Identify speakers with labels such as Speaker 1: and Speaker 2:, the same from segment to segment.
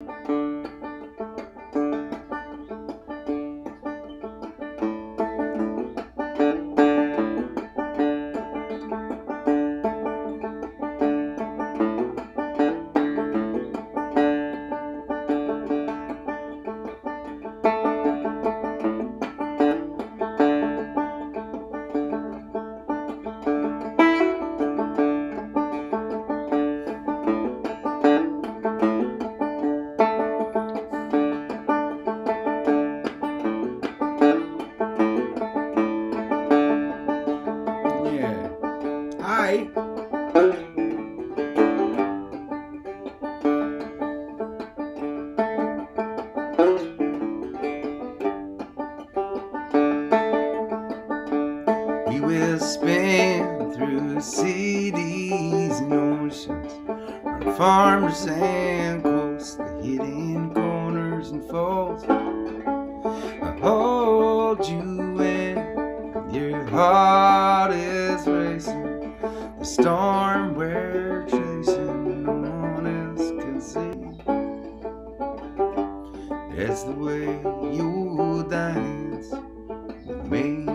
Speaker 1: Yeah. Hi. We will spin through cities and oceans, from farmers and coasts, the hidden corners and folds. I'll hold you when your heart is racing. The storm we're chasing, no one else can see. That's the way you dance with me.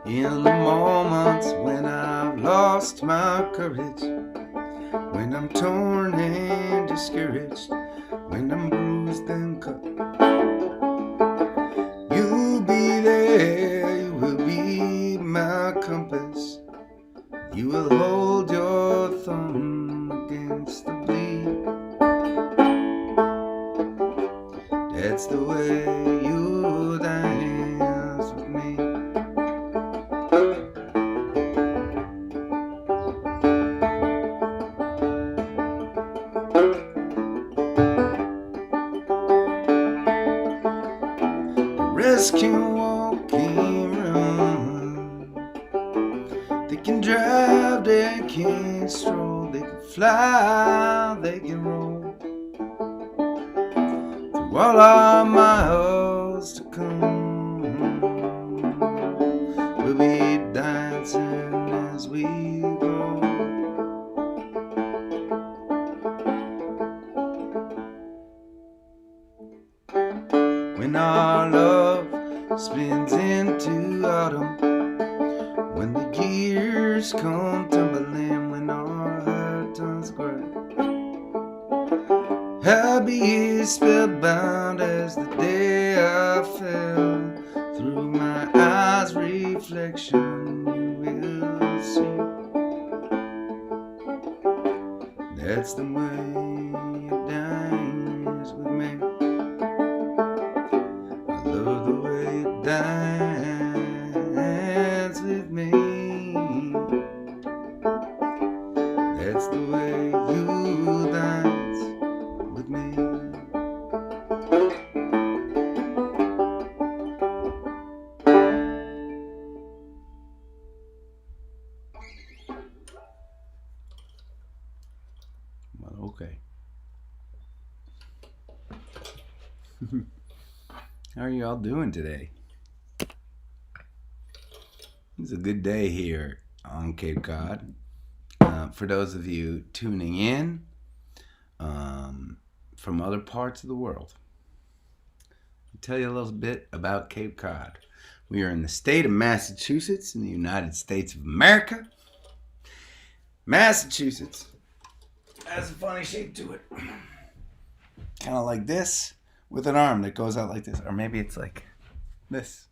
Speaker 1: In the moments when I've lost my courage, when I'm torn and discouraged, when I'm bruised and cut, you'll be there, you will be my compass. You will hold your thumb against the bleed. That's the way you dance with me. Rest can walk, can run. They can drive, they can stroll. They can fly, they can roll. Through all our miles to come, we'll be dancing as we go. When our love spins into autumn, when the years come tumbling, when our heart turns gray, I'll be spellbound as the day I fell. Through my eyes' reflection, you will see. That's the way you dance with me. Love the way you dance with me. That's the way you dance with me. Well, okay. How are you all doing today? It's a good day here on Cape Cod. For those of you tuning in from other parts of the world, I'll tell you a little bit about Cape Cod. We are in the state of Massachusetts in the United States of America. Massachusetts has a funny shape to it. Kind of like this, with an arm that goes out like this. Or maybe it's like this.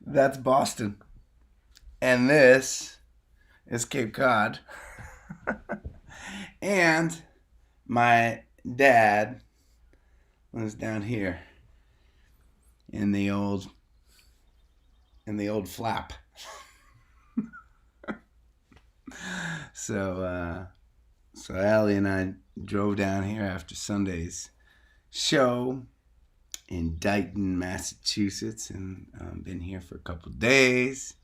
Speaker 1: That's Boston. And this is Cape Cod. And my dad was down here in the old flap. So Allie and I drove down here after Sunday's show in Dighton, Massachusetts, and been here for a couple days.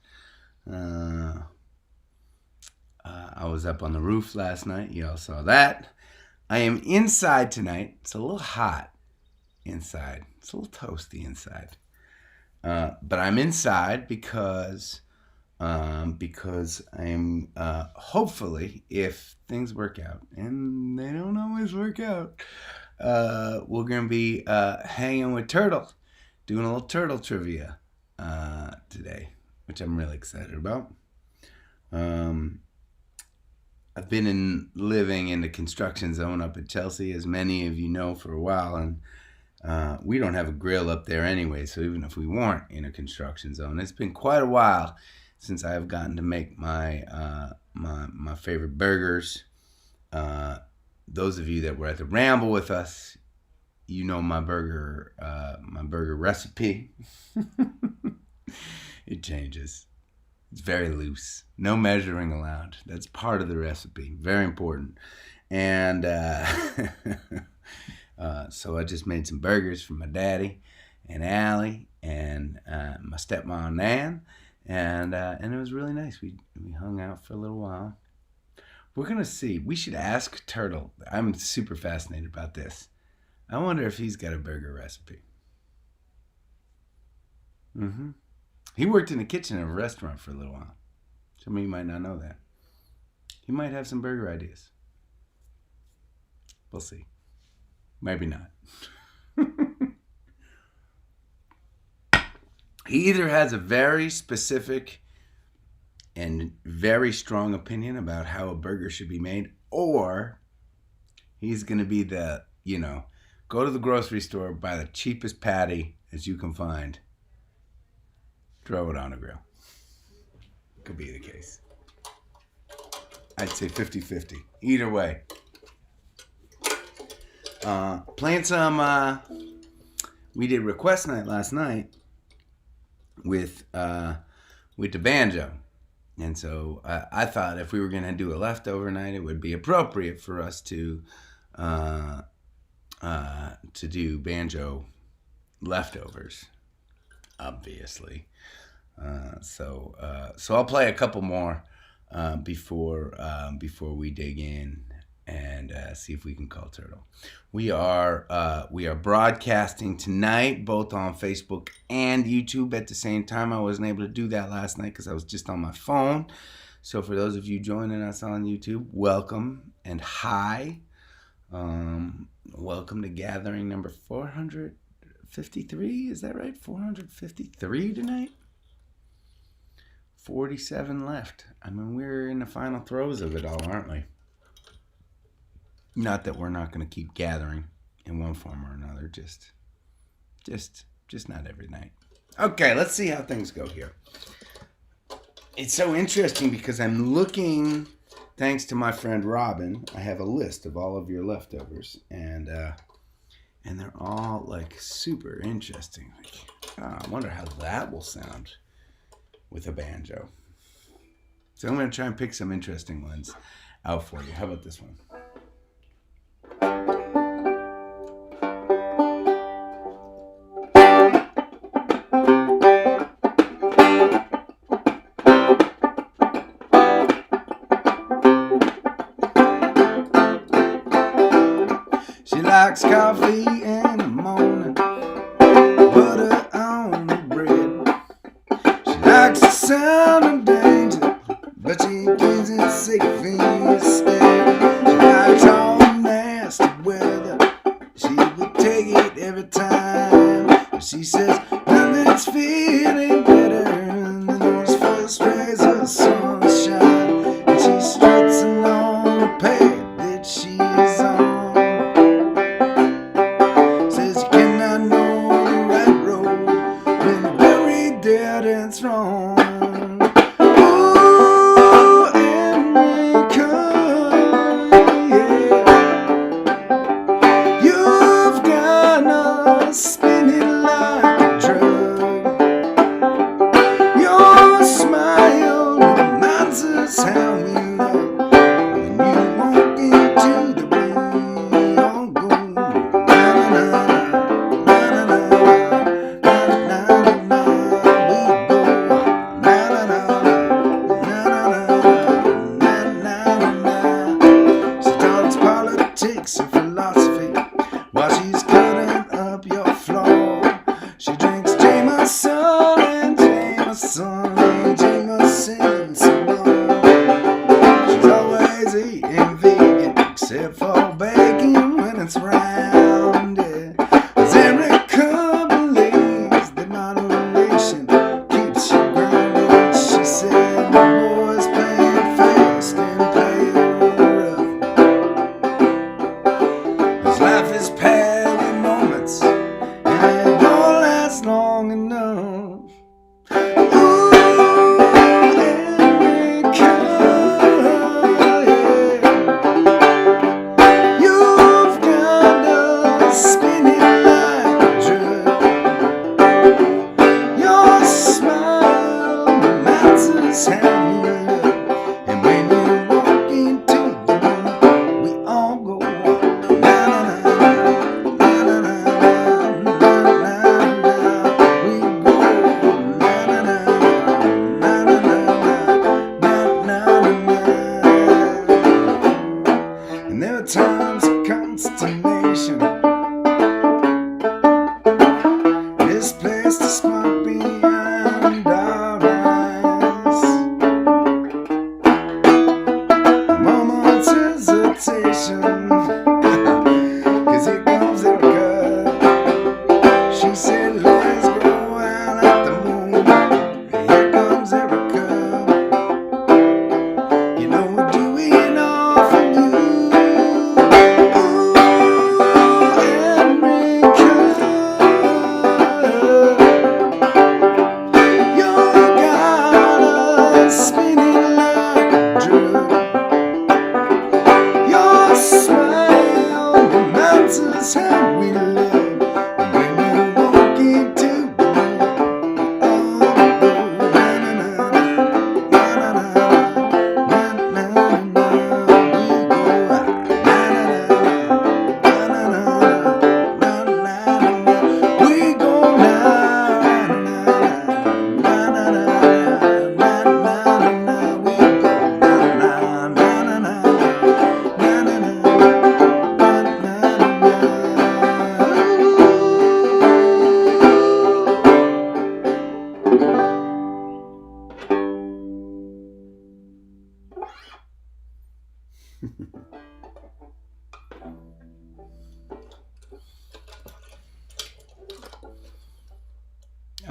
Speaker 1: I was up on the roof last night. You all saw that. I am inside tonight. It's a little hot. inside. It's a little toasty inside. But I'm inside because I'm hopefully, if things work out, and they don't always work out, we're going to be hanging with Turtle, doing a little turtle trivia today, which I'm really excited about. I've been living in the construction zone up at Chelsea, as many of you know, for a while, and we don't have a grill up there anyway, so even if we weren't in a construction zone, it's been quite a while since I have gotten to make my my favorite burgers. Those of you that were at the Ramble with us, you know my burger recipe. It changes. It's very loose. No measuring allowed. That's part of the recipe. Very important. And so I just made some burgers for my daddy and Allie and my stepmom Nan, and it was really nice. We hung out for a little while. We're gonna see. We should ask Turtle. I'm super fascinated about this. I wonder if he's got a burger recipe. He worked in the kitchen of a restaurant for a little while. Some of you might not know that. He might have some burger ideas. We'll see. Maybe not. He either has a very specific and very strong opinion about how a burger should be made, or he's going to be the, go to the grocery store, buy the cheapest patty as you can find, throw it on a grill. Could be the case. I'd say 50-50. Either way. Playing some, we did request night last night with the banjo. And so I thought if we were going to do a leftover night, it would be appropriate for us to do banjo leftovers, obviously. So I'll play a couple more before we dig in and see if we can call Turtle. We are broadcasting tonight, both on Facebook and YouTube at the same time. I wasn't able to do that last night because I was just on my phone. So for those of you joining us on YouTube, welcome and hi. Welcome to gathering number 453. Is that right? 453 tonight? 47 left. I mean, we're in the final throes of it all, aren't we? Not that we're not going to keep gathering in one form or another. Just not every night. Okay, let's see how things go here. It's so interesting because I'm looking, thanks to my friend Robin, I have a list of all of your leftovers, and they're all like super interesting. I wonder how that will sound with a banjo. So I'm going to try and pick some interesting ones out for you. How about this one? She likes coffee in the morning, butter on the bread. She likes the sound of danger, but she keeps it safe instead. She likes all the nasty weather, she would take it every time. She says nothing's feeling better than those first rays of sunshine, and she struts along the path that she is on. It's wrong. Ooh, and they come, yeah. You've got us spinning like a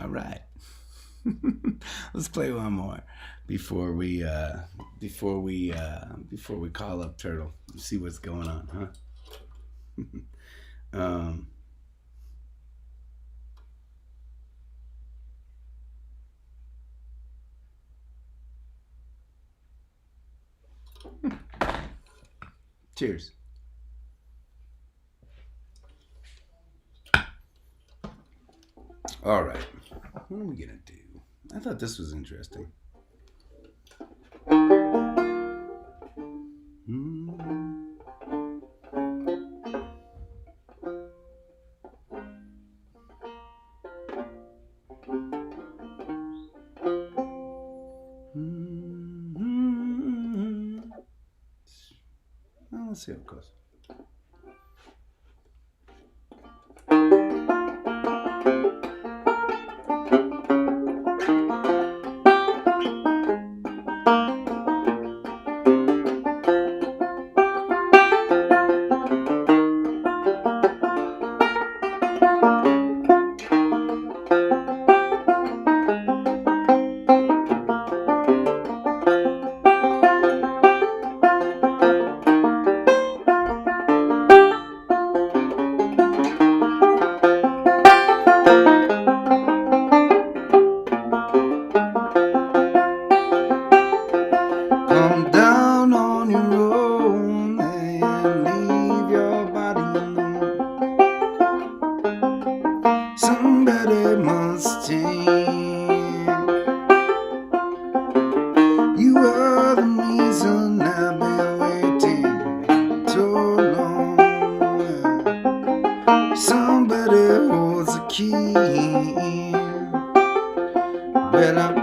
Speaker 1: right. Let's play one more before we call up Turtle. See what's going on, huh? Cheers. All right. What are we gonna do? I thought this was interesting. Well, let's see how it goes. Come down on your own and leave your body alone. Somebody must change. You are the reason I've been waiting so long. Somebody holds the key. Well, I'm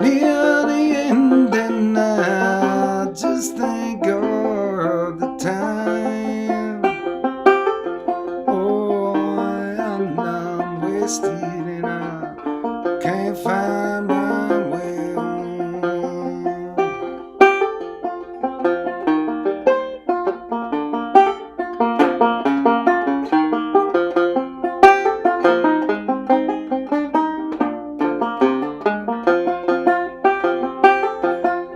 Speaker 1: near the end and I just thank God the time. Oh, I'm wasted and I can't find my way home.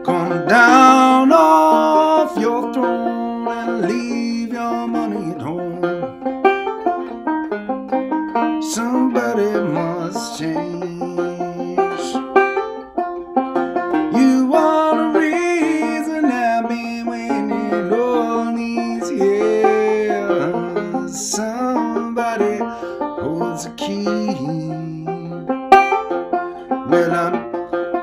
Speaker 1: Come down off your throne and leave your money at home. Somebody must change. You are the reason I've been waiting all these years. Somebody holds the key. Well, I'm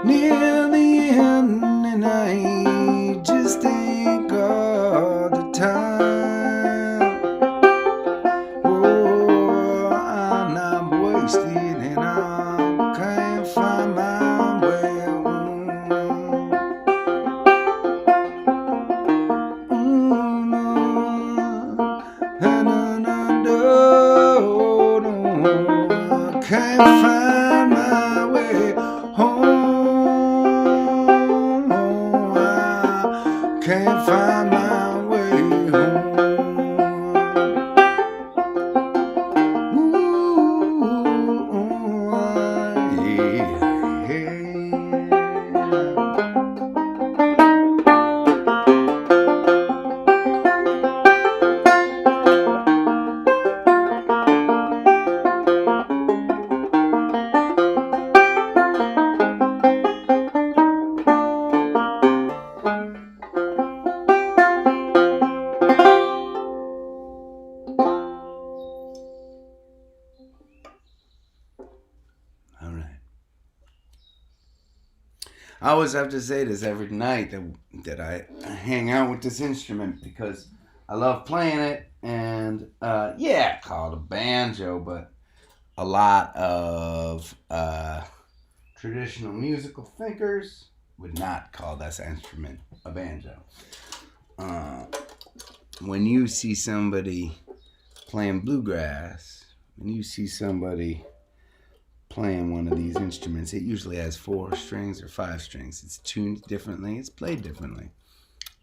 Speaker 1: near the end and I just ain't got the time. Oh, I'm wasted and I can't find my way home. No, I can't find my way home. I can't find my way home. Ooh, yeah. All right. I always have to say this every night that I hang out with this instrument because I love playing it, and called a banjo, but a lot of traditional musical thinkers would not call this instrument a banjo. When you see somebody playing bluegrass, when you see somebody playing one of these instruments, it usually has 4 strings or 5 strings. It's tuned differently. It's played differently.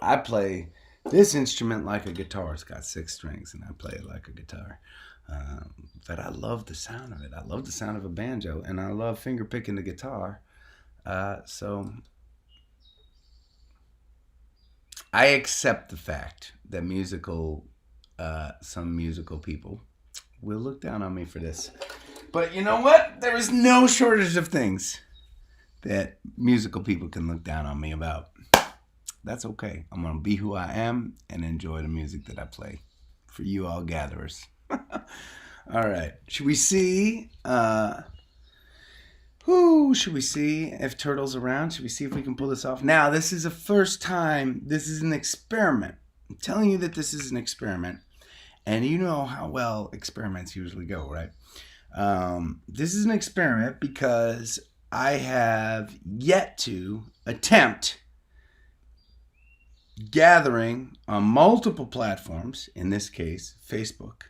Speaker 1: I play this instrument like a guitar. It's got 6 strings, and I play it like a guitar. But I love the sound of it. I love the sound of a banjo, and I love finger picking the guitar. So I accept the fact that some musical people will look down on me for this. But you know what? There is no shortage of things that musical people can look down on me about. That's okay. I'm going to be who I am and enjoy the music that I play for you all gatherers. All right. Should we see if Turtle's around? Should we see if we can pull this off? Now, this is a first time. This is an experiment. I'm telling you that this is an experiment. And you know how well experiments usually go, right? This is an experiment because I have yet to attempt gathering on multiple platforms, in this case, Facebook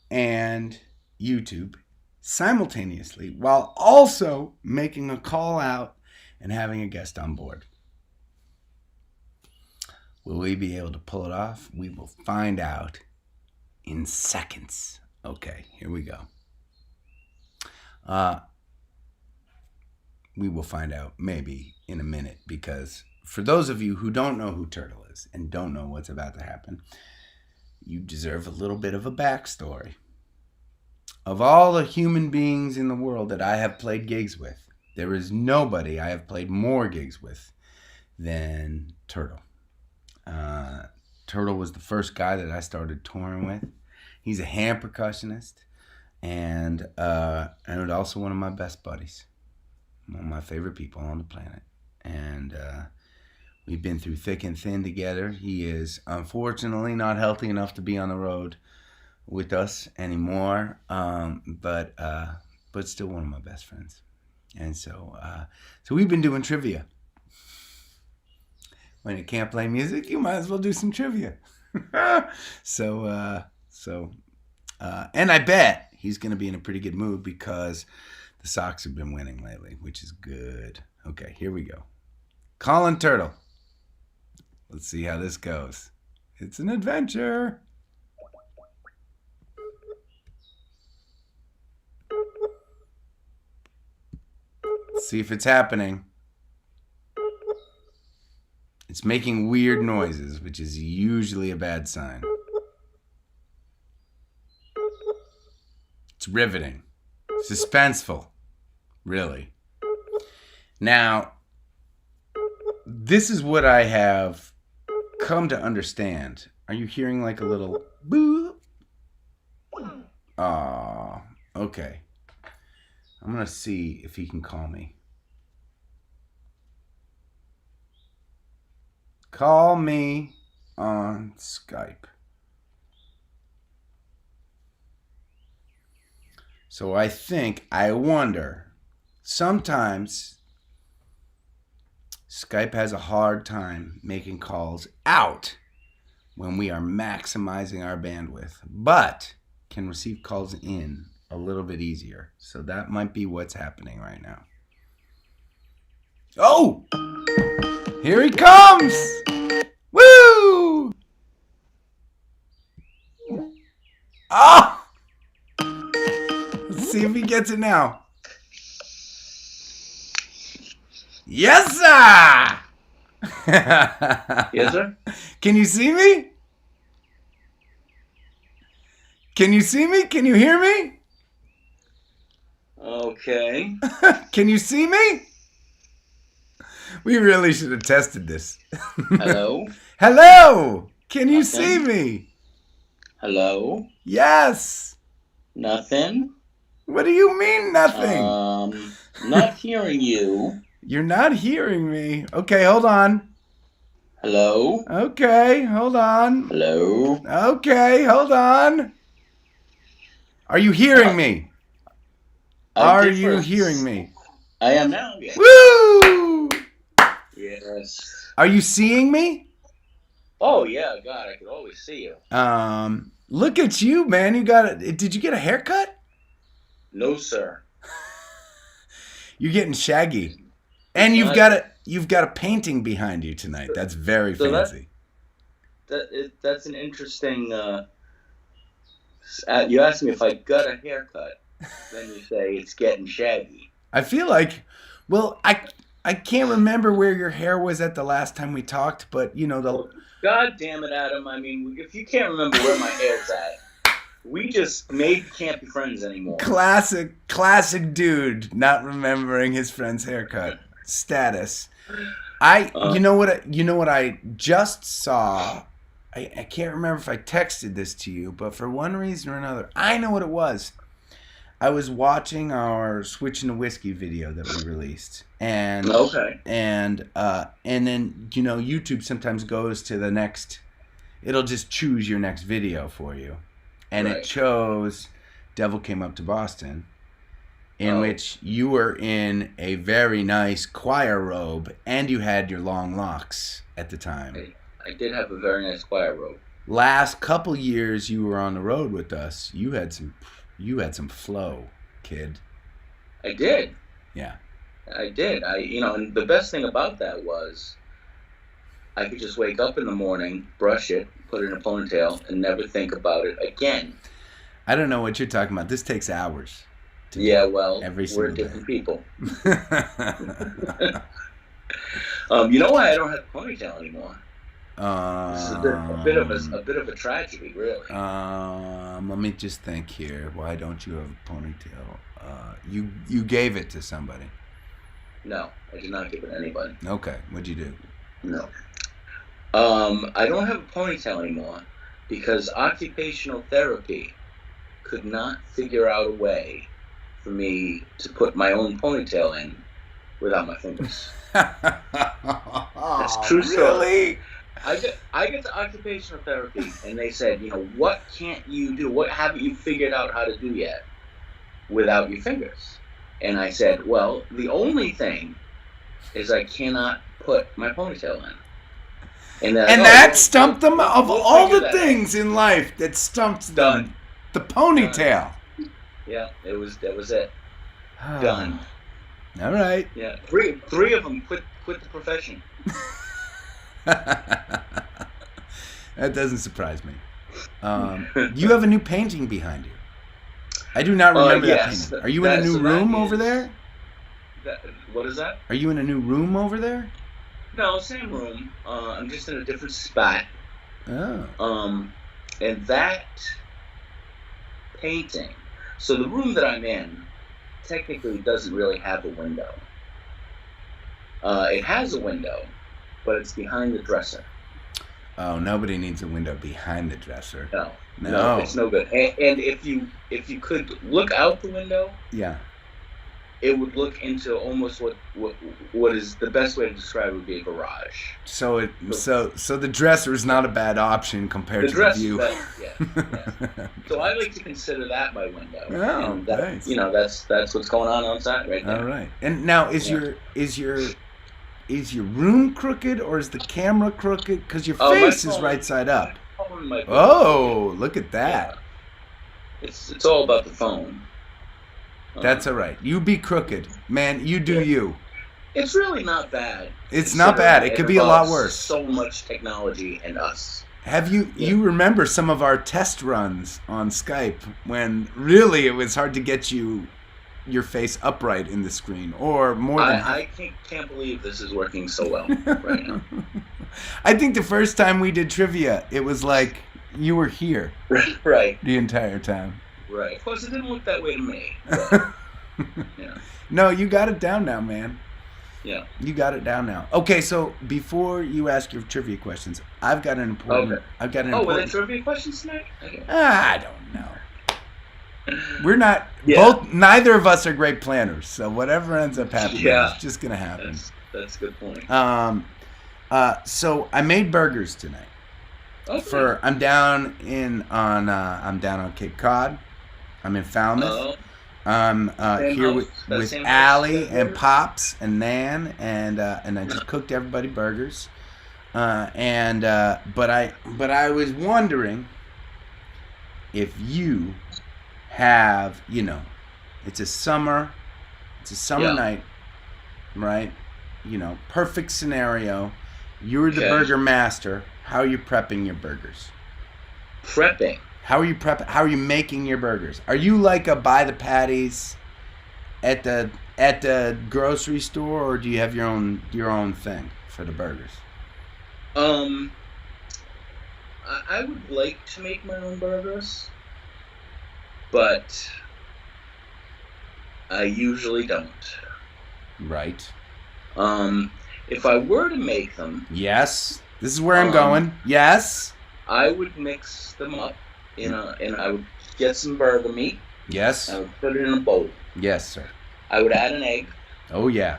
Speaker 1: and YouTube, simultaneously, while also making a call out and having a guest on board. Will we be able to pull it off? We will find out in seconds. Okay, here we go. We will find out maybe in a minute, because for those of you who don't know who Turtle is and don't know what's about to happen, you deserve a little bit of a backstory. Of all the human beings in the world that I have played gigs with, there is nobody I have played more gigs with than Turtle. Turtle was the first guy that I started touring with. He's a hand percussionist and also one of my best buddies. One of my favorite people on the planet. And we've been through thick and thin together. He is unfortunately not healthy enough to be on the road with us anymore, but still one of my best friends. And so we've been doing trivia. When you can't play music, you might as well do some trivia. And I bet he's going to be in a pretty good mood because the Sox have been winning lately, which is good. Okay, here we go. Calling Turtle. Let's see how this goes. It's an adventure. Let's see if it's happening. It's making weird noises, which is usually a bad sign. It's riveting. Suspenseful. Really. Now, this is what I have come to understand. Are you hearing like a little boo? Aw, okay. I'm going to see if he can call me. Call me on Skype. So I wonder, sometimes Skype has a hard time making calls out when we are maximizing our bandwidth, but can receive calls in a little bit easier. So that might be what's happening right now. Oh! Here he comes! Woo! Ah! Let's see if he gets it now. Yes, sir!
Speaker 2: Yes, sir?
Speaker 1: Can you see me? Can you see me? Can you hear me?
Speaker 2: Okay.
Speaker 1: Can you see me? We really should have tested this.
Speaker 2: Hello?
Speaker 1: Hello! Can you
Speaker 2: Nothing.
Speaker 1: see me?
Speaker 2: Hello?
Speaker 1: Yes!
Speaker 2: Nothing?
Speaker 1: What do you mean, nothing?
Speaker 2: Not hearing you.
Speaker 1: You're not hearing me. Okay, hold on.
Speaker 2: Hello?
Speaker 1: Okay, hold on.
Speaker 2: Hello?
Speaker 1: Okay, hold on. Are you hearing me? Are you hearing me?
Speaker 2: I am now, yes.
Speaker 1: Woo!
Speaker 2: Yes.
Speaker 1: Are you seeing me?
Speaker 2: Oh, yeah, God, I can always see you.
Speaker 1: Look at you, man. Did you get a haircut?
Speaker 2: No, sir.
Speaker 1: You're getting shaggy. And you've got a painting behind you tonight. That's very fancy.
Speaker 2: That's an interesting You ask me if I got a haircut, then you say it's getting shaggy.
Speaker 1: I feel like, well, I can't remember where your hair was at the last time we talked, but
Speaker 2: Well, God damn it, Adam. I mean, if you can't remember where my hair's at, we just maybe can't be friends anymore.
Speaker 1: classic dude not remembering his friend's haircut status. You know what I just saw. I can't remember if I texted this to you, but for one reason or another, I know what it was. I was watching our Switching to Whiskey video that we released, and
Speaker 2: okay,
Speaker 1: and then YouTube sometimes goes to the next. It'll just choose your next video for you, and
Speaker 2: right.
Speaker 1: It chose "Devil Came Up to Boston," in which you were in a very nice choir robe, and you had your long locks at the time.
Speaker 2: I did have a very nice choir robe.
Speaker 1: Last couple years you were on the road with us, you had some flow, kid.
Speaker 2: I did.
Speaker 1: Yeah.
Speaker 2: I did. And the best thing about that was I could just wake up in the morning, brush it, put it in a ponytail, and never think about it again.
Speaker 1: I don't know what you're talking about. This takes hours.
Speaker 2: Yeah, well,
Speaker 1: we're
Speaker 2: different people. You know why I don't have a ponytail anymore? This is a bit of a tragedy, really.
Speaker 1: Let me just think here. Why don't you have a ponytail? You gave it to somebody.
Speaker 2: No, I did not give it to anybody.
Speaker 1: Okay, what'd you do?
Speaker 2: No. I don't have a ponytail anymore because occupational therapy could not figure out a way for me to put my own ponytail in without my fingers. That's true story. I get to occupational therapy, and they said, what can't you do? What haven't you figured out how to do yet without your fingers? And I said, well, the only thing is I cannot put my ponytail in. And
Speaker 1: that stumped them of all the things in life that stumped them. The ponytail.
Speaker 2: Done. Yeah, that was it. Done.
Speaker 1: All right.
Speaker 2: Yeah, three of them quit the profession.
Speaker 1: That doesn't surprise me. You have a new painting behind you. I do not remember that painting. Are you in a new room over there?
Speaker 2: What is that?
Speaker 1: Are you in a new room over there?
Speaker 2: No, same room. I'm just in a different spot.
Speaker 1: Oh.
Speaker 2: And that painting. So the room that I'm in technically doesn't really have a window. It has a window, but it's behind the dresser.
Speaker 1: Oh, nobody needs a window behind the dresser.
Speaker 2: No, it's no good. And if you could look out the window,
Speaker 1: yeah,
Speaker 2: it would look into almost what is the best way to describe it would be a garage.
Speaker 1: So the dresser is not a bad option compared to the view.
Speaker 2: Yeah. So I like to consider that my window.
Speaker 1: Oh,
Speaker 2: and that,
Speaker 1: nice.
Speaker 2: That's what's going on outside right now.
Speaker 1: All right. And now is your room crooked or is the camera crooked? Because your face is right side up. Oh, look at that.
Speaker 2: Yeah. It's all about the phone.
Speaker 1: That's all right. You be crooked, man. You do you.
Speaker 2: It's really not bad.
Speaker 1: It's not bad. It could be a lot worse.
Speaker 2: So much technology and us.
Speaker 1: Have you remember some of our test runs on Skype when really it was hard to get your face upright in the screen, or more than
Speaker 2: I can't believe this is working so well right now.
Speaker 1: I think the first time we did trivia, it was like you were here
Speaker 2: right
Speaker 1: the entire time.
Speaker 2: Right. Of course, it didn't look that way to me. But, yeah.
Speaker 1: No, you got it down now, man.
Speaker 2: Yeah.
Speaker 1: You got it down now. Okay, so before you ask your trivia questions, I've got an important.
Speaker 2: Okay.
Speaker 1: I've got an
Speaker 2: important.
Speaker 1: important.
Speaker 2: Were there trivia questions tonight? Okay.
Speaker 1: I don't know. We're not. Both. Neither of us are great planners, so whatever ends up happening is just gonna happen.
Speaker 2: That's a good point.
Speaker 1: So I made burgers tonight.
Speaker 2: Okay.
Speaker 1: I'm down on Cape Cod. I'm in Falmouth. I'm here with Allie and Pops and Nan, and I just cooked everybody burgers. But I was wondering if you have, it's a summer night, right? Perfect scenario. You're the burger master. How are you prepping your burgers?
Speaker 2: Prepping.
Speaker 1: How are you making your burgers? Are you like a buy the patties at the grocery store, or do you have your own thing for the burgers?
Speaker 2: I would like to make my own burgers, but I usually don't.
Speaker 1: Right.
Speaker 2: If I were to make them,
Speaker 1: Yes. This is where I'm going. Yes.
Speaker 2: I would mix them up and I would get some burger meat.
Speaker 1: Yes.
Speaker 2: I would put it in a bowl.
Speaker 1: Yes, sir.
Speaker 2: I would add an egg.
Speaker 1: Oh yeah.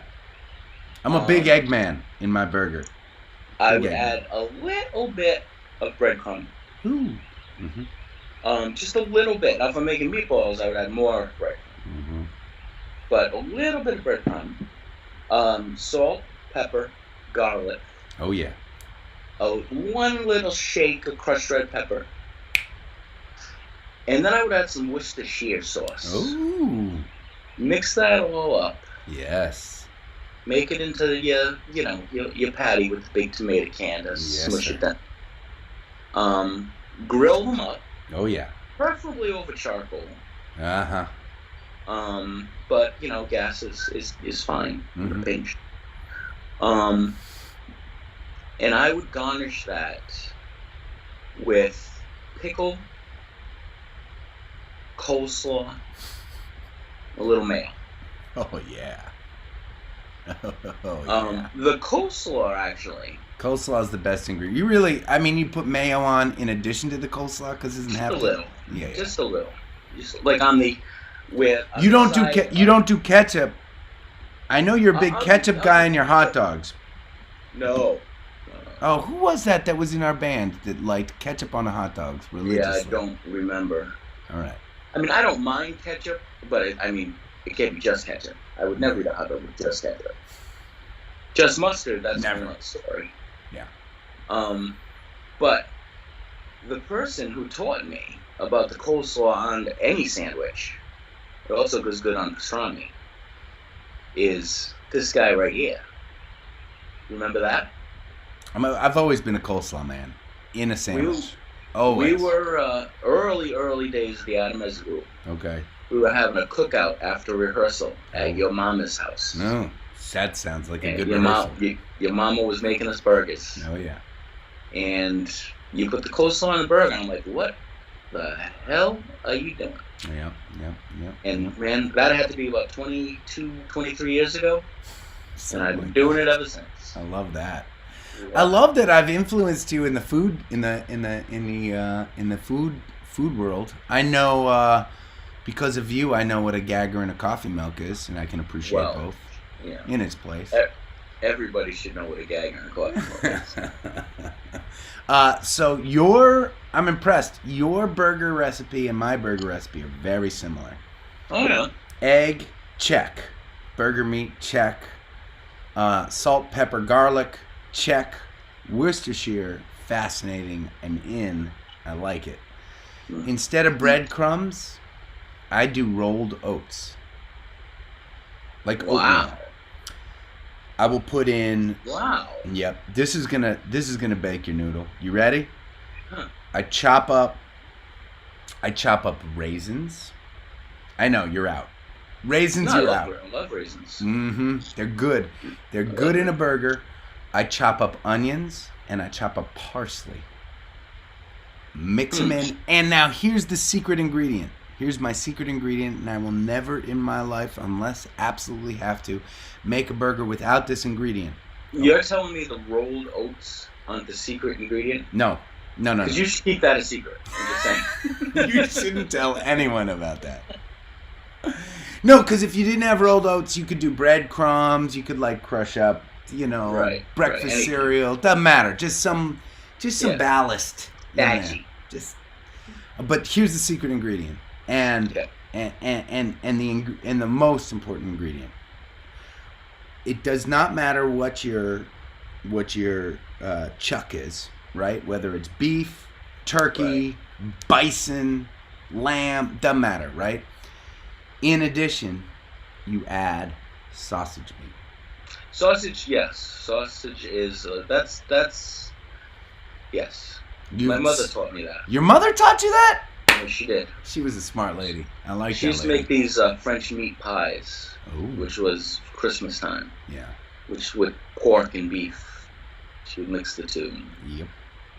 Speaker 1: I'm a big egg man in my burger.
Speaker 2: I would add a little bit of breadcrumb.
Speaker 1: Ooh. Mm-hmm.
Speaker 2: Just a little bit. Now, if I'm making meatballs, I would add more breadcrumb.
Speaker 1: Mm-hmm.
Speaker 2: But a little bit of breadcrumb. Salt, pepper, garlic.
Speaker 1: Oh yeah.
Speaker 2: One little shake of crushed red pepper. And then I would add some Worcestershire sauce.
Speaker 1: Ooh.
Speaker 2: Mix that all up.
Speaker 1: Yes.
Speaker 2: Make it into your patty with the big tomato can to smush it down. Grill them up.
Speaker 1: Oh yeah.
Speaker 2: Preferably over charcoal.
Speaker 1: Uh-huh.
Speaker 2: But gas is fine.
Speaker 1: Mm-hmm.
Speaker 2: Pinch. And I would garnish that with pickle, coleslaw, a little mayo.
Speaker 1: Oh yeah. Oh yeah.
Speaker 2: The coleslaw actually.
Speaker 1: Coleslaw is the best ingredient. You put mayo on in addition to the coleslaw because it doesn't have
Speaker 2: a little.
Speaker 1: Yeah.
Speaker 2: Just a little. Just like on the
Speaker 1: you don't do ketchup. I know you're a big ketchup guy in your hot dogs.
Speaker 2: No.
Speaker 1: Oh, who was that was in our band that liked ketchup on the hot dogs religiously?
Speaker 2: Yeah, I don't remember.
Speaker 1: All right.
Speaker 2: I mean, I don't mind ketchup, but it can't be just ketchup. I would never eat a hot dog with just ketchup. Just mustard, that's another story.
Speaker 1: Yeah.
Speaker 2: But the person who taught me about the coleslaw on any sandwich, it also goes good on pastrami, is this guy right here. Remember that?
Speaker 1: I've always been a coleslaw man in a sandwich. Always.
Speaker 2: We were early days of the Adam Ezra group.
Speaker 1: Okay.
Speaker 2: We were having a cookout after rehearsal at your mama's house.
Speaker 1: No, that sounds like a good
Speaker 2: rehearsal.
Speaker 1: rehearsal.
Speaker 2: Your mama was making us burgers.
Speaker 1: Oh yeah.
Speaker 2: And you put the coleslaw on the burger. I'm like, what the hell are you doing?
Speaker 1: Yeah.
Speaker 2: And man, that had to be about 22, 23 years ago. And I've been doing it ever since.
Speaker 1: I love that. I love that I've influenced you in the food in the food world. I know because of you. I know what a Gagger and a coffee milk is, and I can appreciate both in its place.
Speaker 2: Everybody should know what a Gagger and a coffee milk is.
Speaker 1: So I'm impressed. Your burger recipe and my burger recipe are very similar.
Speaker 2: Oh yeah.
Speaker 1: Egg, check. Burger meat, check. Salt, pepper, garlic, check. Worcestershire, fascinating and I like it. Instead of breadcrumbs, I do rolled oats. Like oatmeal. I will put in.
Speaker 2: Wow.
Speaker 1: Yep. This is gonna bake your noodle. You ready?
Speaker 2: Huh.
Speaker 1: I chop up raisins. I know you're out. Raisins, you're out.
Speaker 2: I love raisins.
Speaker 1: Mm-hmm. They're good. They're good in a burger. I chop up onions and I chop up parsley. Mix them in. And now here's the secret ingredient. Here's my secret ingredient, and I will never in my life, unless absolutely have to, make a burger without this ingredient.
Speaker 2: You're telling me the rolled oats aren't the secret ingredient?
Speaker 1: No.
Speaker 2: Because you should keep that a secret. I'm just saying.
Speaker 1: You shouldn't tell anyone about that. No, because if you didn't have rolled oats, you could do breadcrumbs. You could crush up, breakfast cereal. Doesn't matter. Just some ballast. But here's the secret ingredient, and the most important ingredient. It does not matter what your chuck is, right? Whether it's beef, turkey, bison, lamb, doesn't matter, right? In addition, you add sausage meat.
Speaker 2: Sausage, yes. Sausage is that's yes. My mother taught me that.
Speaker 1: Your mother taught you that?
Speaker 2: Yes, she did.
Speaker 1: She was a smart lady. I like
Speaker 2: She
Speaker 1: that
Speaker 2: used to
Speaker 1: lady.
Speaker 2: make these French meat pies,
Speaker 1: Ooh.
Speaker 2: which was Christmas time.
Speaker 1: Yeah.
Speaker 2: Which with pork and beef. She would mix the two.
Speaker 1: Yep.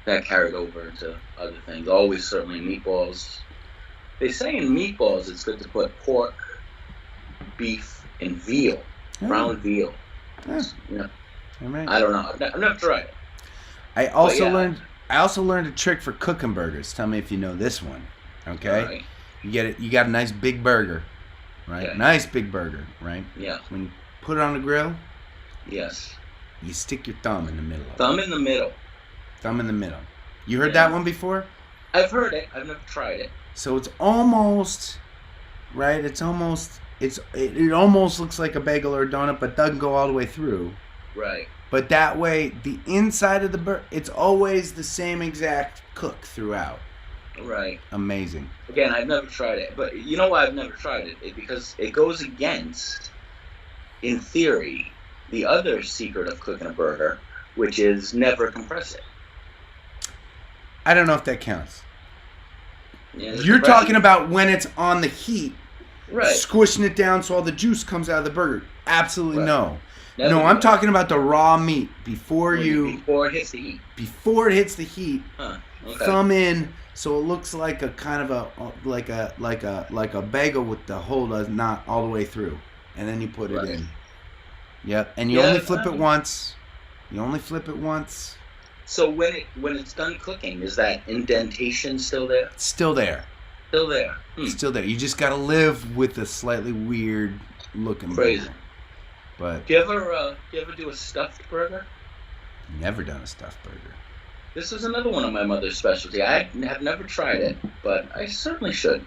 Speaker 2: That carried over into other things. Always certainly meatballs. They say in meatballs it's good to put pork, beef, and veal. Brown veal.
Speaker 1: Yeah.
Speaker 2: Yeah.
Speaker 1: Right.
Speaker 2: I don't know. I've never tried it.
Speaker 1: I also learned a trick for cooking burgers. Tell me if you know this one. Okay?
Speaker 2: Right.
Speaker 1: You get it. You got a nice big burger, right?
Speaker 2: Okay.
Speaker 1: Nice big burger, right?
Speaker 2: Yeah.
Speaker 1: When you put it on the grill,
Speaker 2: yes,
Speaker 1: you stick your thumb in the middle of it.
Speaker 2: Thumb in the middle.
Speaker 1: Thumb in the middle. You heard that one before?
Speaker 2: I've heard it. I've never tried it.
Speaker 1: So it's almost, right? It almost looks like a bagel or a donut, but doesn't go all the way through.
Speaker 2: Right.
Speaker 1: But that way, the inside of the burger, it's always the same exact cook throughout.
Speaker 2: Right.
Speaker 1: Amazing.
Speaker 2: Again, I've never tried it. But you know why I've never tried it? Because it goes against, in theory, the other secret of cooking a burger, which is never compress it.
Speaker 1: I don't know if that counts.
Speaker 2: Yeah,
Speaker 1: You're talking about when it's on the heat,
Speaker 2: right?
Speaker 1: Squishing it down so all the juice comes out of the burger. Absolutely no.
Speaker 2: Never
Speaker 1: No, I'm talking about the raw meat before it
Speaker 2: hits the heat.
Speaker 1: Before it hits the heat,
Speaker 2: Okay.
Speaker 1: thumb in so it looks like a kind of like a bagel with the hole not all the way through, and then you put it in. Yep, and you only flip it once. You only flip it once.
Speaker 2: So when it's done cooking, is that indentation still there?
Speaker 1: It's still there.
Speaker 2: Still there.
Speaker 1: Still there. You just got to live with a slightly weird looking burger. But
Speaker 2: do you ever do a stuffed burger?
Speaker 1: Never done a stuffed burger.
Speaker 2: This is another one of my mother's specialty. I have never tried it, but I certainly should.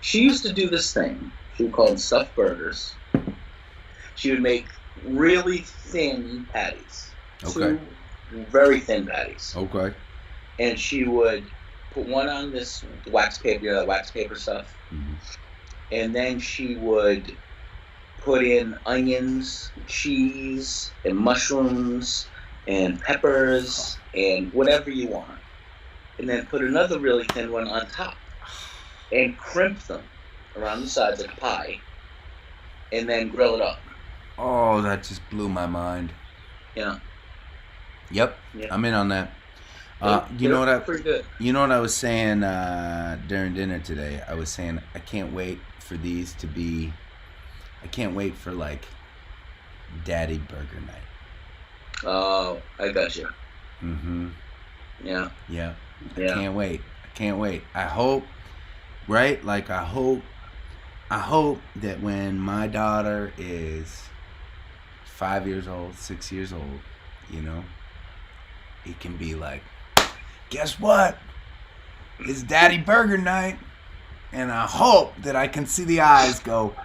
Speaker 2: She used to do this thing she called stuffed burgers. She would make really thin patties.
Speaker 1: Okay.
Speaker 2: 2 very thin patties.
Speaker 1: Okay.
Speaker 2: And she would put one on this wax paper, that wax paper stuff.
Speaker 1: Mm-hmm.
Speaker 2: And then she would put in onions, cheese, and mushrooms, and peppers, and whatever you want. And then put another really thin one on top. And crimp them around the sides like a pie. And then grill it up.
Speaker 1: Oh, that just blew my mind.
Speaker 2: Yeah.
Speaker 1: Yep.
Speaker 2: Yeah.
Speaker 1: I'm in on that. You know what I was saying during dinner today? I was saying I can't wait for these to be. I can't wait for like Daddy Burger Night.
Speaker 2: Oh, I got you.
Speaker 1: Mm-hmm.
Speaker 2: Yeah.
Speaker 1: Yeah. I can't wait. I hope, right? Like I hope that when my daughter is 5 years old, 6 years old, you know, it can be like, guess what? It's Daddy Burger Night. And I hope that I can see the eyes go,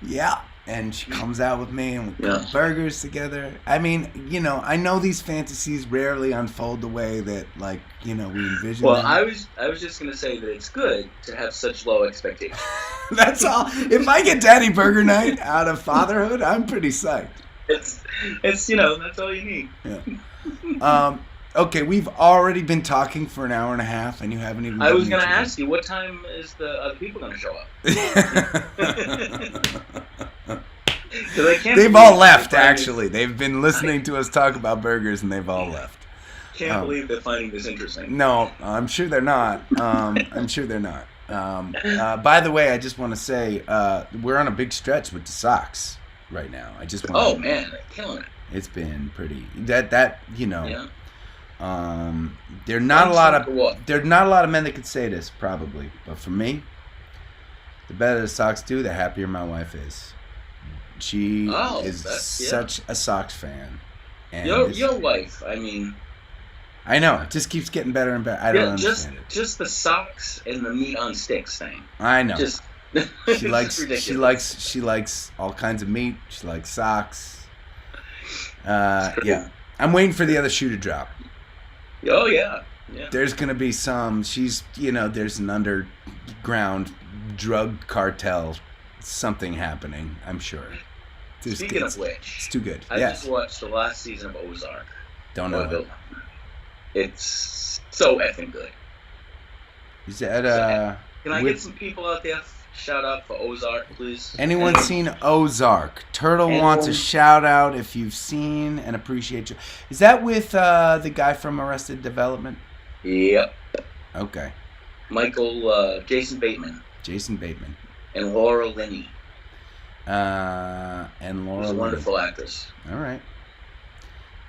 Speaker 1: yeah. And she comes out with me and we cook burgers together. I mean, you know, I know these fantasies rarely unfold the way that, like, you know, we envision them.
Speaker 2: I was just going to say that it's good to have such low expectations.
Speaker 1: That's all. If I get Daddy Burger Night out of fatherhood, I'm pretty psyched.
Speaker 2: It's you know, that's all you need.
Speaker 1: Yeah. Okay, we've already been talking for an hour and a half, and you haven't even.
Speaker 2: I was going to ask you, what time is the other people going to show up?
Speaker 1: They've all left, actually. They've been listening to us talk about burgers, and they've all left.
Speaker 2: Can't believe they're finding this interesting.
Speaker 1: No, I'm sure they're not. By the way, I just want to say we're on a big stretch with the socks right now.
Speaker 2: Oh man, they're killing it.
Speaker 1: It's been pretty that you know.
Speaker 2: Yeah.
Speaker 1: There are not a lot of men that could say this probably, but for me, the better the socks do, the happier my wife is. She is such a socks fan. And
Speaker 2: your wife, I mean.
Speaker 1: I know, it just keeps getting better and better. I don't understand it.
Speaker 2: Just the socks and the meat on sticks thing.
Speaker 1: I know.
Speaker 2: Just
Speaker 1: she likes all kinds of meat. She likes socks. Yeah. I'm waiting for the other shoe to drop.
Speaker 2: Oh yeah.
Speaker 1: There's gonna be some. There's an underground drug cartel, something happening. I'm sure.
Speaker 2: Speaking of which,
Speaker 1: it's too good.
Speaker 2: I just watched the last season of Ozark.
Speaker 1: Don't know it.
Speaker 2: It's so effing good.
Speaker 1: Is that
Speaker 2: Can I get some people out there? Shout out for Ozark, please.
Speaker 1: Anyone seen Ozark? Turtle wants a shout out if you've seen and appreciate you. Is that with the guy from Arrested Development?
Speaker 2: Yep.
Speaker 1: Okay.
Speaker 2: Jason Bateman.
Speaker 1: Jason Bateman.
Speaker 2: And Laura Linney.
Speaker 1: And Laura
Speaker 2: She's a wonderful actress.
Speaker 1: All right.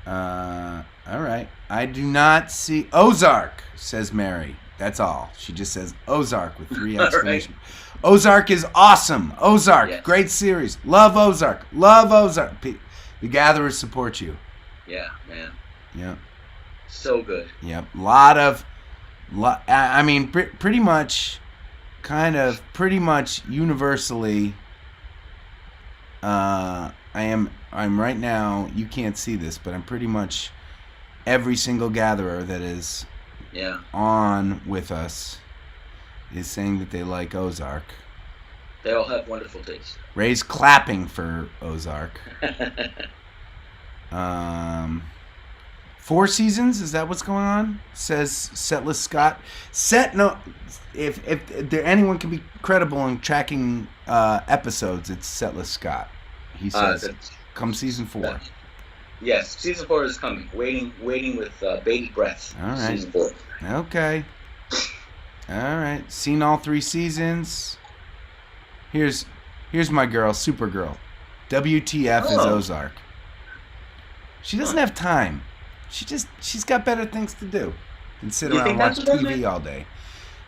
Speaker 1: All right. I do not see Ozark, says Mary. That's all. She just says Ozark with 3 exclamations. Right. Ozark is awesome. Ozark, yes. Great series. Love Ozark. Love Ozark. The Gatherers support you.
Speaker 2: Yeah, man.
Speaker 1: Yeah.
Speaker 2: So good.
Speaker 1: Yep. Pretty much universally. I'm right now. You can't see this, but I'm pretty much every single gatherer that is on with us is saying that they like Ozark.
Speaker 2: They all have wonderful taste.
Speaker 1: Ray's clapping for Ozark. 4 seasons? Is that what's going on? Says Setless Scott. If anyone can be credible in tracking episodes, it's Setless Scott. He says, come season 4.
Speaker 2: Yes, season 4 is coming. Waiting with bated breath.
Speaker 1: All right.
Speaker 2: Season 4.
Speaker 1: Okay. All right. Seen all 3 seasons. Here's my girl, Supergirl. WTF is Ozark. She doesn't have time. She's got better things to do than sit around and watch TV all day.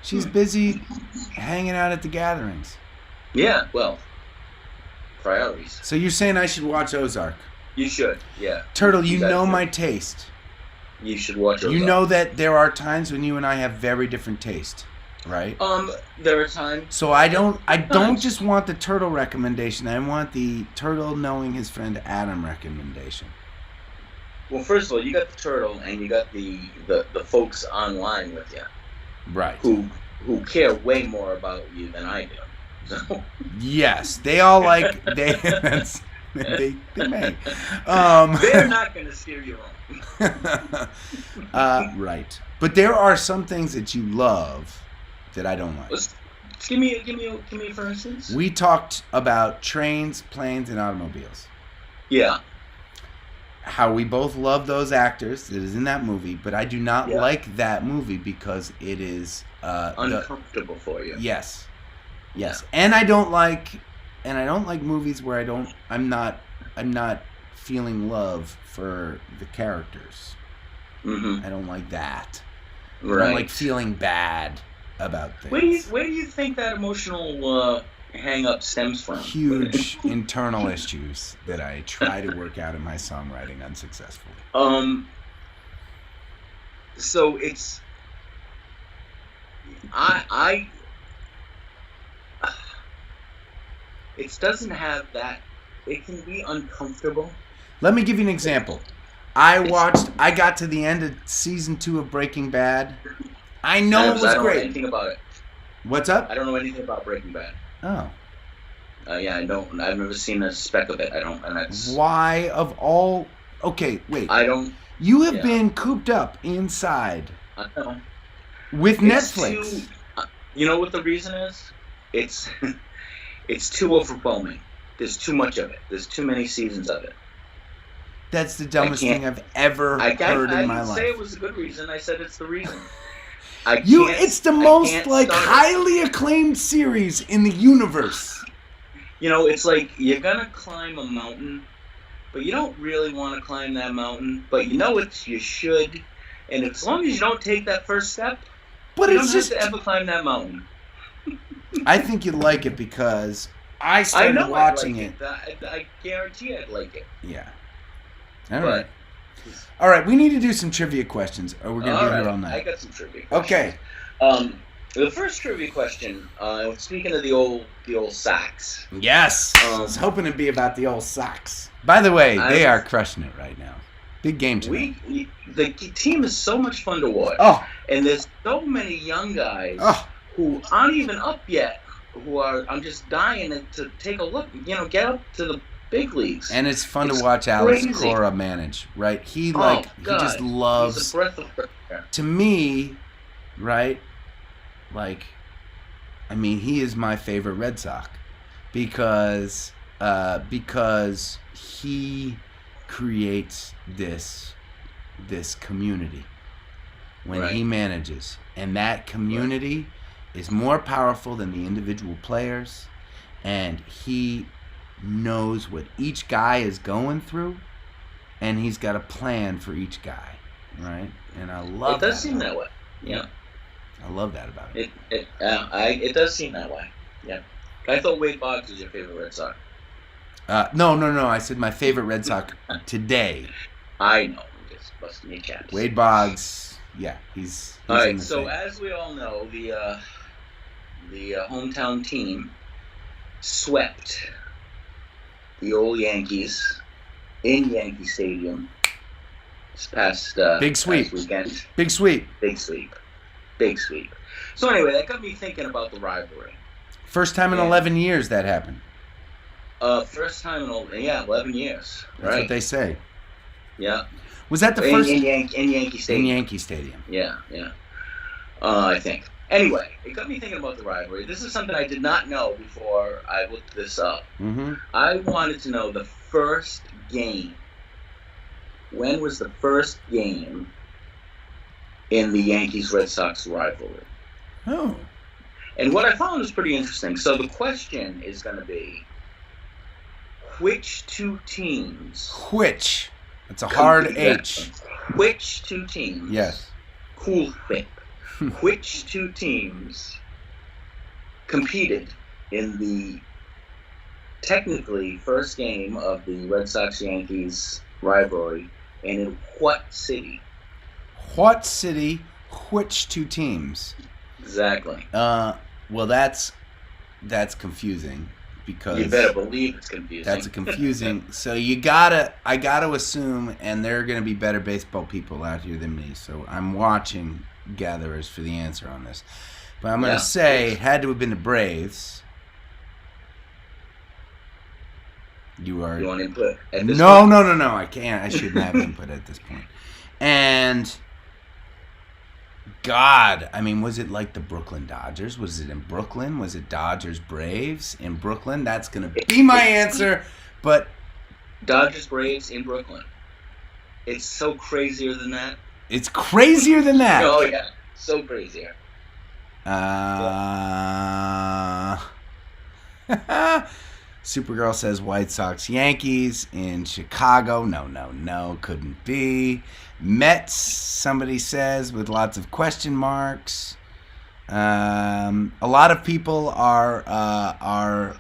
Speaker 1: She's busy hanging out at the gatherings.
Speaker 2: Yeah, well, priorities.
Speaker 1: So you're saying I should watch Ozark?
Speaker 2: You should, yeah.
Speaker 1: Turtle, you know my taste.
Speaker 2: You should watch Ozark.
Speaker 1: You know that there are times when you and I have very different taste, right?
Speaker 2: There are times.
Speaker 1: So I don't just want the Turtle recommendation. I want the Turtle knowing his friend Adam recommendation.
Speaker 2: Well, first of all, you got the Turtle and you got the folks online with you.
Speaker 1: Right.
Speaker 2: Who care way more about you than I do. So.
Speaker 1: Yes, they all like they may.
Speaker 2: They're not going to steer you wrong.
Speaker 1: Right. But there are some things that you love that I don't like.
Speaker 2: Give me for instance.
Speaker 1: We talked about trains, planes, and automobiles.
Speaker 2: Yeah.
Speaker 1: How we both love those actors that is in that movie, but I do not like that movie because it is
Speaker 2: uncomfortable for you.
Speaker 1: Yes. And I don't like movies where I'm not feeling love for the characters.
Speaker 2: Mm-hmm.
Speaker 1: I don't like that.
Speaker 2: Right.
Speaker 1: I don't like feeling bad about things.
Speaker 2: Where do you think that emotional hang-up stems from?
Speaker 1: Huge internal issues that I try to work out in my songwriting unsuccessfully.
Speaker 2: So it's it doesn't have that. It can be uncomfortable.
Speaker 1: Let me give you an example. I got to the end of season 2 of Breaking Bad. I know it was great.
Speaker 2: I don't know anything about it.
Speaker 1: What's up?
Speaker 2: I don't know anything about Breaking Bad.
Speaker 1: Oh.
Speaker 2: Yeah, I don't. I've never seen a speck of it. I don't, and that's
Speaker 1: why of all. Okay, wait.
Speaker 2: I don't.
Speaker 1: You have been cooped up inside.
Speaker 2: I know.
Speaker 1: With Netflix.
Speaker 2: You know what the reason is? It's too overwhelming. There's too much of it. There's too many seasons of it.
Speaker 1: That's the dumbest thing I've ever heard in my life.
Speaker 2: I didn't say it was a good reason. I said it's the reason.
Speaker 1: It's the most highly acclaimed series in the universe.
Speaker 2: You know, it's like you're gonna climb a mountain, but you don't really want to climb that mountain. But you know you should, and as long as you don't take that first step, you don't have to ever climb that mountain.
Speaker 1: I think you'd like it because I started watching it.
Speaker 2: I guarantee I'd like it.
Speaker 1: Yeah. All right. We need to do some trivia questions, or we're gonna be here all night.
Speaker 2: I got some trivia questions.
Speaker 1: Okay.
Speaker 2: The first trivia question. Speaking of the old sax.
Speaker 1: Yes. I was hoping it'd be about the old sax. By the way, they are crushing it right now. Big game tonight.
Speaker 2: The team is so much fun to watch. And there's so many young guys who aren't even up yet. I'm just dying to take a look. Get up to the big leagues.
Speaker 1: And it's fun to watch Alex Cora manage, right? He just loves.
Speaker 2: He's a breath of fresh air.
Speaker 1: To me, right? like, I mean, he is my favorite Red Sox because he creates this community when he manages, and that community is more powerful than the individual players, and he knows what each guy is going through, and he's got a plan for each guy, right? And I love
Speaker 2: it. Does seem that way. Yeah,
Speaker 1: I love that about him.
Speaker 2: It does seem that way. Yeah, I thought Wade Boggs was your favorite Red Sox.
Speaker 1: No. I said my favorite Red Sox today.
Speaker 2: I know. I'm just busting your chops.
Speaker 1: Wade Boggs. Yeah, he's
Speaker 2: all right. So as we all know, the hometown team swept the old Yankees in Yankee Stadium this past
Speaker 1: big sweep
Speaker 2: weekend.
Speaker 1: Big sweep.
Speaker 2: So anyway, that got me thinking about the rivalry.
Speaker 1: First time in 11 years that happened.
Speaker 2: First time in 11 years.
Speaker 1: That's what they say.
Speaker 2: Yeah.
Speaker 1: Was that the first
Speaker 2: in Yankee Stadium?
Speaker 1: In Yankee Stadium.
Speaker 2: Yeah. I think. Anyway, it got me thinking about the rivalry. This is something I did not know before I looked this up.
Speaker 1: Mm-hmm.
Speaker 2: I wanted to know the first game. When was the first game in the Yankees-Red Sox rivalry?
Speaker 1: Oh.
Speaker 2: And what I found was pretty interesting. So the question is going to be, which two teams...
Speaker 1: Which? It's a hard H.
Speaker 2: Which two teams...
Speaker 1: Yes.
Speaker 2: Cool thing. Which two teams competed in the technically first game of the Red Sox-Yankees rivalry, and in what city?
Speaker 1: What city? Which two teams?
Speaker 2: Exactly.
Speaker 1: Well, that's confusing because
Speaker 2: you better believe it's confusing.
Speaker 1: That's confusing. So I gotta assume, and there are gonna be better baseball people out here than me. So I'm watching gatherers for the answer on this, but I'm gonna say it had to have been the Braves. You
Speaker 2: want input at
Speaker 1: this
Speaker 2: point?
Speaker 1: No. I can't. I shouldn't have input at this point. And God, I mean, was it like the Brooklyn Dodgers? Was it in Brooklyn? Was it Dodgers Braves in Brooklyn? That's gonna be my answer. But
Speaker 2: Dodgers Braves in Brooklyn. It's so crazier than that.
Speaker 1: It's crazier than that.
Speaker 2: Oh yeah, so crazier.
Speaker 1: Supergirl says White Sox Yankees in Chicago. No, couldn't be. Mets, somebody says, with lots of question marks. A lot of people are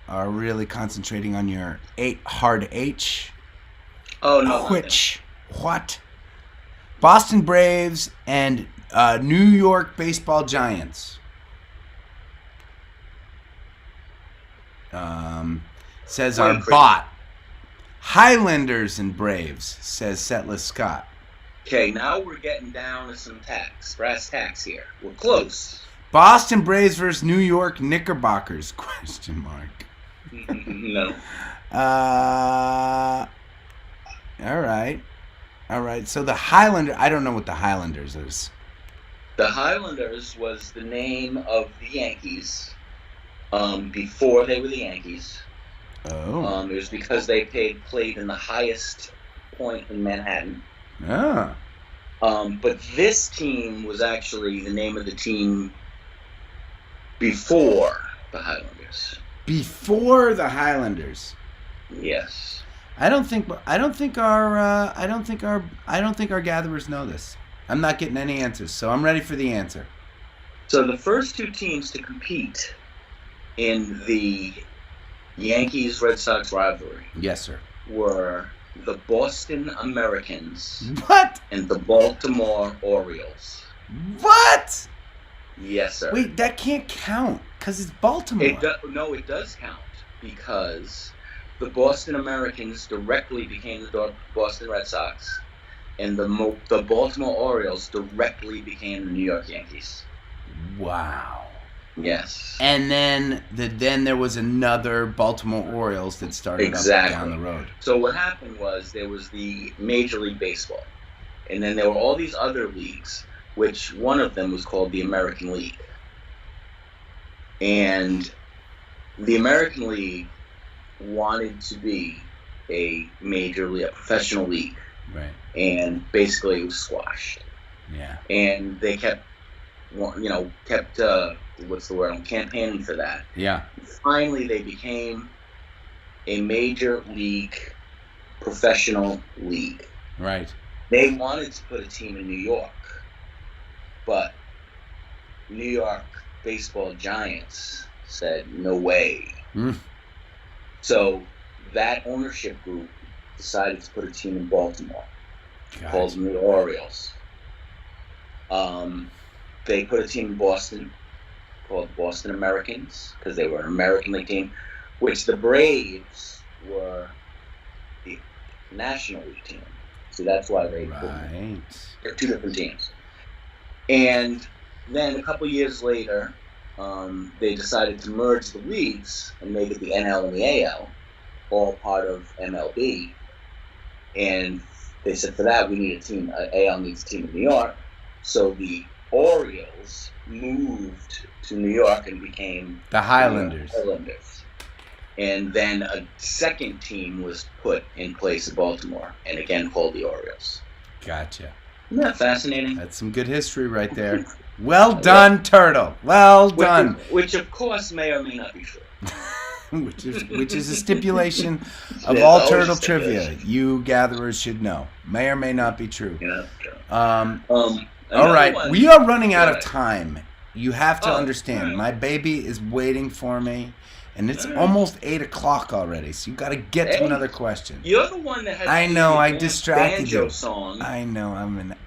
Speaker 1: really concentrating on your hard H.
Speaker 2: Oh no.
Speaker 1: Which? What? Boston Braves and New York Baseball Giants. Says our bot. Highlanders and Braves, says Setless Scott.
Speaker 2: Okay, now we're getting down to some brass tacks here. We're close.
Speaker 1: Boston Braves versus New York Knickerbockers? Question mark.
Speaker 2: No.
Speaker 1: All right. So the Highlander, I don't know what the Highlanders is.
Speaker 2: The Highlanders was the name of the Yankees before they were the Yankees.
Speaker 1: Oh.
Speaker 2: It was because they played in the highest point in Manhattan.
Speaker 1: Ah.
Speaker 2: But this team was actually the name of the team before the Highlanders.
Speaker 1: Before the Highlanders.
Speaker 2: Yes.
Speaker 1: I don't think our gatherers know this. I'm not getting any answers, so I'm ready for the answer.
Speaker 2: So the first two teams to compete in the Yankees-Red Sox rivalry,
Speaker 1: yes, sir,
Speaker 2: were the Boston Americans.
Speaker 1: What?
Speaker 2: And the Baltimore Orioles.
Speaker 1: What?
Speaker 2: Yes, sir.
Speaker 1: Wait, that can't count because it's Baltimore.
Speaker 2: No, it does count because the Boston Americans directly became the Boston Red Sox, and the Baltimore Orioles directly became the New York Yankees.
Speaker 1: Wow.
Speaker 2: Yes.
Speaker 1: And then there was another Baltimore Orioles that started up down the road.
Speaker 2: So what happened was there was the Major League Baseball, and then there were all these other leagues which one of them was called the American League. And the American League wanted to be a major league, a professional league.
Speaker 1: Right.
Speaker 2: And basically it was squashed.
Speaker 1: Yeah.
Speaker 2: And they kept what's the word? I'm campaigning for that.
Speaker 1: Yeah.
Speaker 2: Finally, they became a major league, professional league.
Speaker 1: Right.
Speaker 2: They wanted to put a team in New York, but New York baseball giants said, no way. So that ownership group decided to put a team in Baltimore, called them the Orioles. They put a team in Boston called Boston Americans because they were an American League team, which the Braves were the National League team. So that's why they put them. They're two different teams. And then a couple years later, they decided to merge the leagues and make it the NL and the AL, all part of MLB. And they said for that we need a team. AL needs a team in New York. So the Orioles moved to New York and became
Speaker 1: the Highlanders.
Speaker 2: And then a second team was put in place in Baltimore, and again called the Orioles.
Speaker 1: Gotcha.
Speaker 2: Isn't that fascinating?
Speaker 1: That's some good history right there. Well done, Turtle. Well done.
Speaker 2: Which of course may or may not be true.
Speaker 1: which is a stipulation of all turtle trivia. You gatherers should know. May or may not be true.
Speaker 2: Yeah.
Speaker 1: All right, we are running out of time. You have to understand, my baby is waiting for me, and it's almost 8 o'clock already, so you got to get to another question.
Speaker 2: You're the one that has
Speaker 1: I know, I distracted
Speaker 2: banjo
Speaker 1: you.
Speaker 2: Song.
Speaker 1: I know,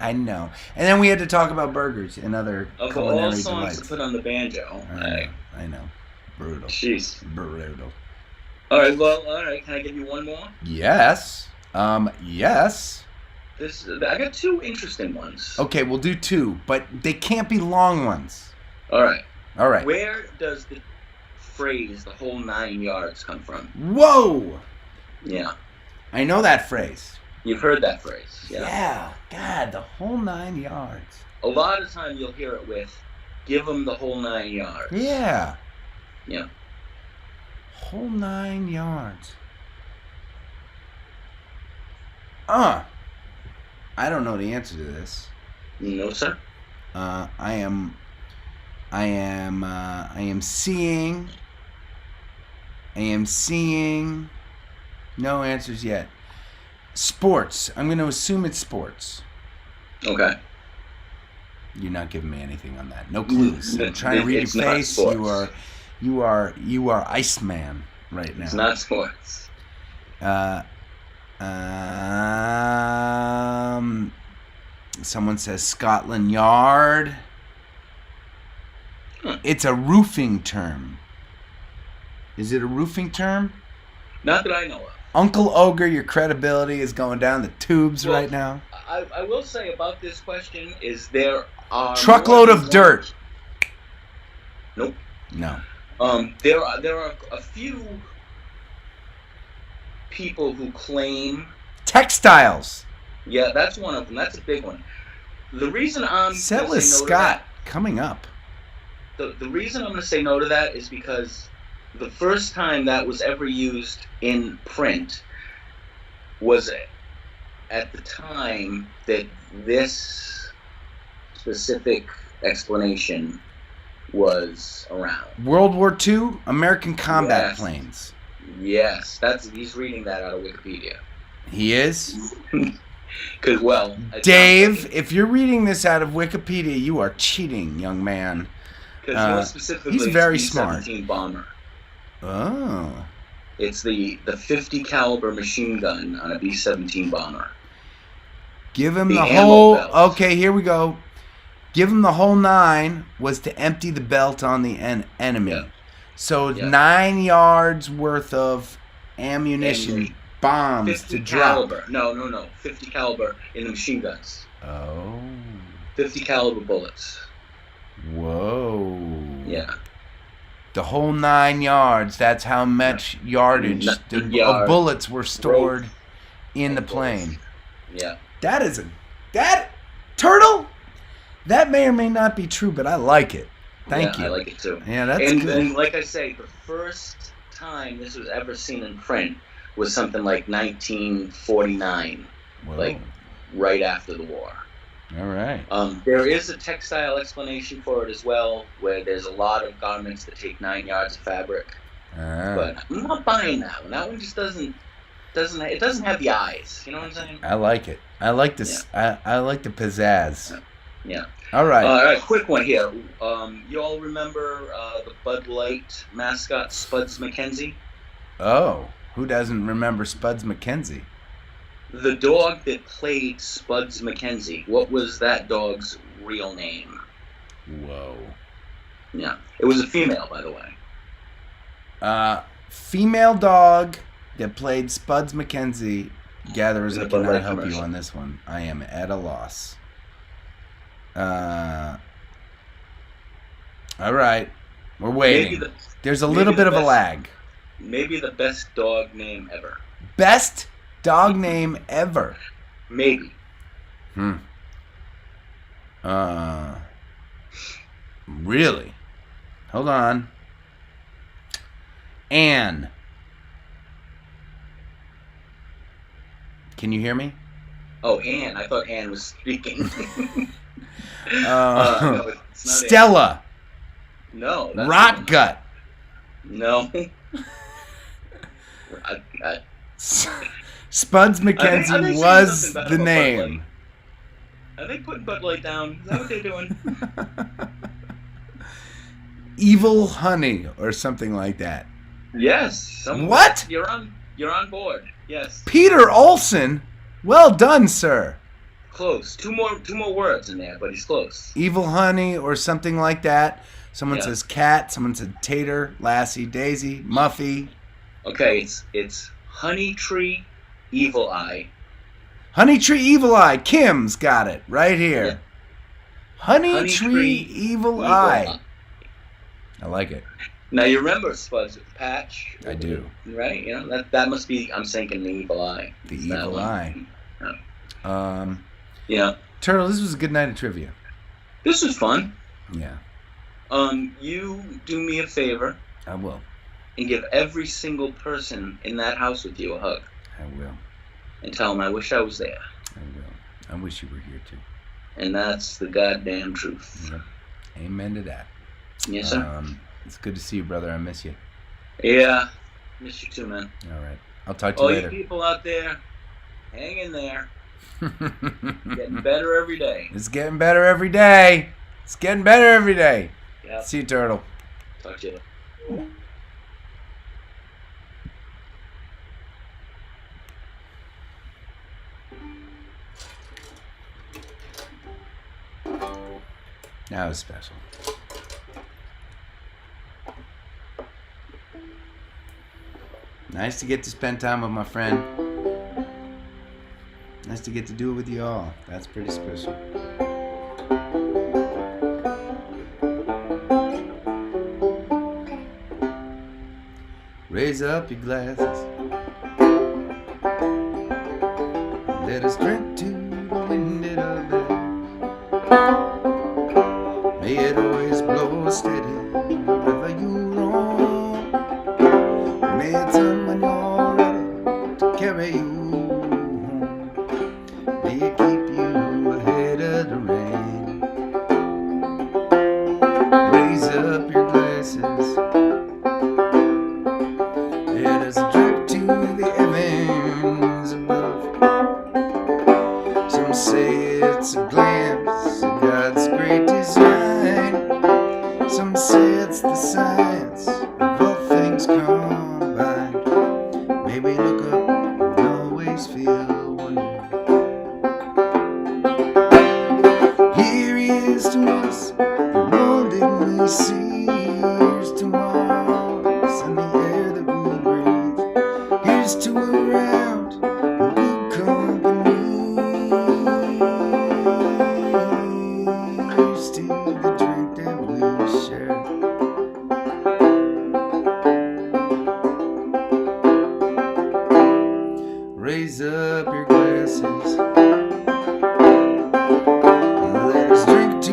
Speaker 1: I know. And then we had to talk about burgers and other culinary
Speaker 2: all songs
Speaker 1: delights.
Speaker 2: to put on the banjo.
Speaker 1: I know. Brutal.
Speaker 2: Jeez.
Speaker 1: Brutal.
Speaker 2: All right. Can I give you one more?
Speaker 1: Yes. Yes.
Speaker 2: I got two interesting ones.
Speaker 1: Okay, we'll do two, but they can't be long ones.
Speaker 2: All right.
Speaker 1: Where
Speaker 2: does the phrase "the whole 9 yards" come from?
Speaker 1: Whoa!
Speaker 2: Yeah.
Speaker 1: I know that phrase.
Speaker 2: You've heard that phrase.
Speaker 1: Yeah. God, the whole 9 yards.
Speaker 2: A lot of time you'll hear it with, "Give them the whole 9 yards."
Speaker 1: Yeah.
Speaker 2: Yeah.
Speaker 1: Whole 9 yards. I don't know the answer to this.
Speaker 2: No, sir.
Speaker 1: I am seeing no answers yet. Sports. I'm going to assume it's sports.
Speaker 2: Okay.
Speaker 1: You're not giving me anything on that. No clues. I'm trying to read your face. You are Iceman right now.
Speaker 2: It's not sports.
Speaker 1: Someone says Scotland Yard. It's a roofing term. Is it a roofing term?
Speaker 2: Not that I know of.
Speaker 1: Uncle Ogre, your credibility is going down the tubes right now.
Speaker 2: I will say about this question is there are
Speaker 1: truckload of dirt.
Speaker 2: Nope.
Speaker 1: No.
Speaker 2: There are a few people who claim
Speaker 1: textiles.
Speaker 2: Yeah, that's one of them. That's a big one. The reason I'm
Speaker 1: Setlist Scott coming up.
Speaker 2: The reason I'm going to say no to that is because the first time that was ever used in print was at the time that this specific explanation was around.
Speaker 1: World War II, American combat planes.
Speaker 2: Yes, he's reading that out of Wikipedia.
Speaker 1: He is?
Speaker 2: Because,
Speaker 1: Dave, if you're reading this out of Wikipedia, you are cheating, young man.
Speaker 2: Because more specifically,
Speaker 1: he's very
Speaker 2: it's the
Speaker 1: smart.
Speaker 2: B-17 bomber.
Speaker 1: Oh.
Speaker 2: It's the 50 caliber machine gun on a B-17 bomber.
Speaker 1: Give him the whole... Okay, here we go. Give him the whole 9 was to empty the belt on the enemy. Yeah. So 9 yards worth of ammunition, bombs to drop.
Speaker 2: Caliber. No. 50 caliber in the machine guns.
Speaker 1: Oh.
Speaker 2: 50 caliber bullets.
Speaker 1: Whoa.
Speaker 2: Yeah.
Speaker 1: The whole 9 yards. That's how much yardage of bullets were stored in the plane.
Speaker 2: Yeah.
Speaker 1: Turtle? That may or may not be true, but I like it. Thank you.
Speaker 2: I like it too.
Speaker 1: Yeah, that's
Speaker 2: and,
Speaker 1: good.
Speaker 2: And like I say, the first time this was ever seen in print was something like 1949, like right after the war.
Speaker 1: All right.
Speaker 2: There is a textile explanation for it as well, where there's a lot of garments that take 9 yards of fabric. But I'm not buying that one. That one just doesn't have the eyes. You know what I'm saying?
Speaker 1: I like it. I like this. Yeah. I like the pizzazz.
Speaker 2: Yeah.
Speaker 1: All right.
Speaker 2: Quick one here. You all remember the Bud Light mascot Spuds MacKenzie?
Speaker 1: Oh, who doesn't remember Spuds MacKenzie?
Speaker 2: The dog that played Spuds MacKenzie. What was that dog's real name?
Speaker 1: Whoa.
Speaker 2: Yeah, it was a female, by the way.
Speaker 1: Female dog that played Spuds MacKenzie. Gatherers, I cannot help you on this one. I am at a loss. All right, we're waiting. There's a little bit of a lag.
Speaker 2: Maybe the best dog name ever.
Speaker 1: Best dog name ever.
Speaker 2: Maybe.
Speaker 1: Really? Hold on. Anne. Can you hear me?
Speaker 2: Oh, Anne. I thought Anne was speaking.
Speaker 1: No, Stella.
Speaker 2: Anne. No.
Speaker 1: Rot gut.
Speaker 2: No. Rot gut.
Speaker 1: Spuds MacKenzie was the name.
Speaker 2: Are they putting Bud Light down? Is that what they're doing?
Speaker 1: Evil Honey or something like that.
Speaker 2: Yes.
Speaker 1: What?
Speaker 2: You're on board. Yes.
Speaker 1: Peter Olson. Well done, sir.
Speaker 2: Close. Two more words in there, but he's close.
Speaker 1: Evil Honey or something like that. Someone says cat. Someone said tater, lassie, daisy, muffy.
Speaker 2: Okay, it's Honey Tree Evil Eye.
Speaker 1: Honey Tree Evil Eye. Kim's got it right here. Yeah. Honey Tree Evil Eye. I like it.
Speaker 2: Now you remember Spuds with Patch?
Speaker 1: I do.
Speaker 2: Right? You know that must be. I'm thinking the Evil Eye.
Speaker 1: The Evil Eye.
Speaker 2: Yeah. Yeah.
Speaker 1: Turtle, this was a good night of trivia.
Speaker 2: This was fun.
Speaker 1: Yeah.
Speaker 2: You do me a favor.
Speaker 1: I will.
Speaker 2: And give every single person in that house with you a hug.
Speaker 1: I will.
Speaker 2: And tell them I wish I was there.
Speaker 1: I will. I wish you were here too.
Speaker 2: And that's the goddamn truth.
Speaker 1: Yep. Amen to that.
Speaker 2: Yes, sir.
Speaker 1: It's good to see you, brother. I miss you.
Speaker 2: Yeah. Miss you too, man.
Speaker 1: All right. I'll talk to you later.
Speaker 2: All you people out there, hang in there. Getting better every day.
Speaker 1: It's getting better every day. It's getting better every day.
Speaker 2: Yep.
Speaker 1: See you, Turtle.
Speaker 2: Talk to you later.
Speaker 1: That was special. Nice to get to spend time with my friend. Nice to get to do it with you all. That's pretty special. Raise up your glasses. Let us drink to the wind in our bed. May it always blow steady wherever you roam. May it turn when you're ready to carry you home. May it keep you ahead of the rain. Raise up your glasses. Let us drink to the heavens above. Some say it's a glimpse of God's great design. Some say it's the science of all things combined. May we look up and always feel wonder. Here he is to us, the world didn't we see. Here's to Mars and the air that we breathe. Here's to around the good company. Here's to the drink that we share. Raise up your glasses. Let us drink to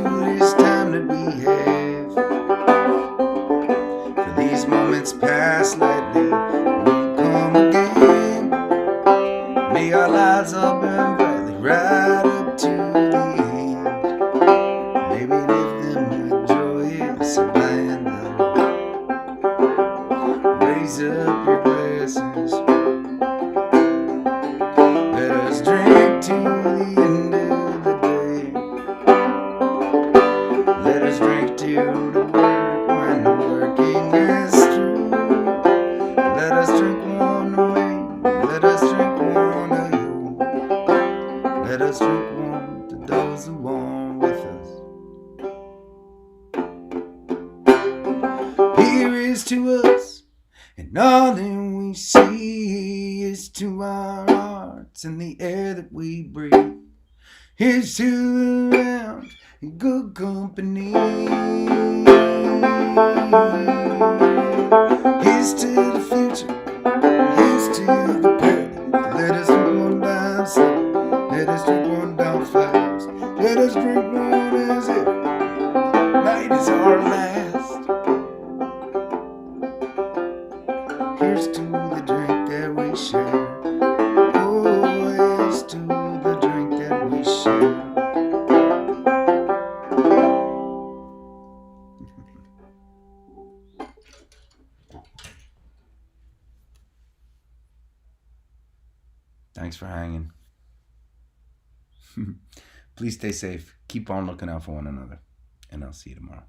Speaker 1: glasses. Let us drink to the end of the day. Let us drink to the work when the working is through. Let us drink one away. Let us drink one to you. Let us drink one to those who want with us. Here is to us, and all that we see is to our hearts and the air that we breathe. Here's to the round and good company. Here's to the future. Here's to the past. Let us drink one down slow. Let us drink one down fast. Let us drink one as if night is our last. Here's to the drink that we share. Oh, here's to the drink that we share. Thanks for hanging. Please stay safe. Keep on looking out for one another. And I'll see you tomorrow.